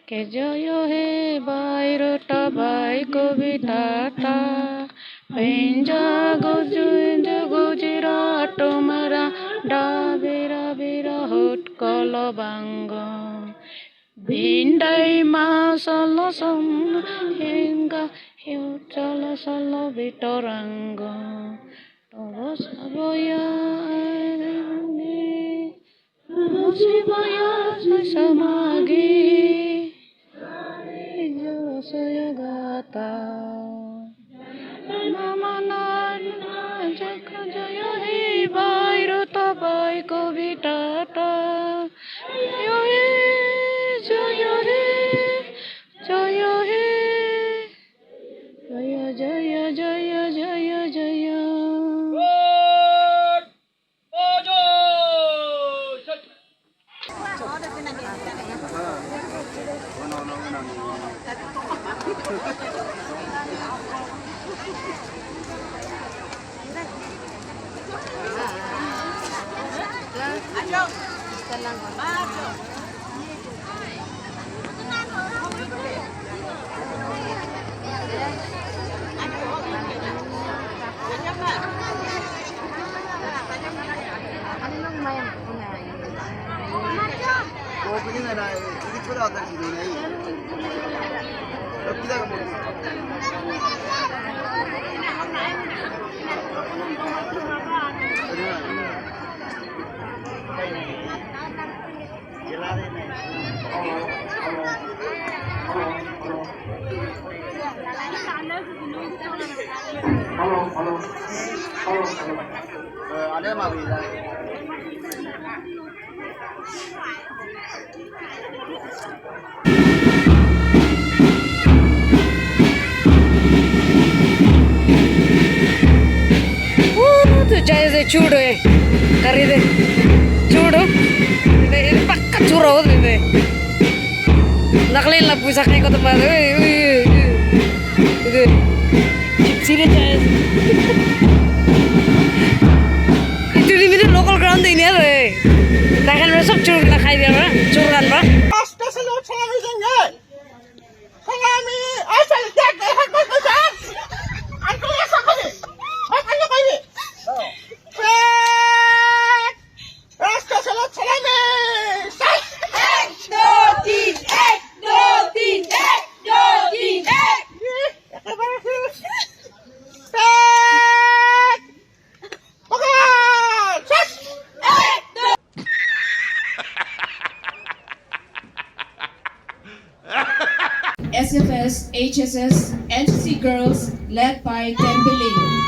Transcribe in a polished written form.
কে জয় হে বাইরটা by কবিতাটা পেঞ্জা গুজরা তোমরা ডাবেরা Bera hot কলবাঙ্গ ভিন্দাই মা সল সম হেঙ্গা হেউ চল সল বিতরাঙ্গ তব সবয়া শিবয়া সমাগি জয় গাতা জয় হে বাইরত বাই কবিতাটা জয় হে জয় হে জয় হে জয় জয় জয় জয় জয় జయ చూడు కర్రీదే చూడు ఇది పక్క చూర అవుతుంది ఇది నకలీ పూసా కాయ కొత్త ఇది চিপসিরে তুই লোকাল গ্রাউন্ড দিই না রে দেখেন সব চোরগুলা খাই দিয়ে আমরা চোর রানবা SFS, HSS, NCC girls led by Tembeling.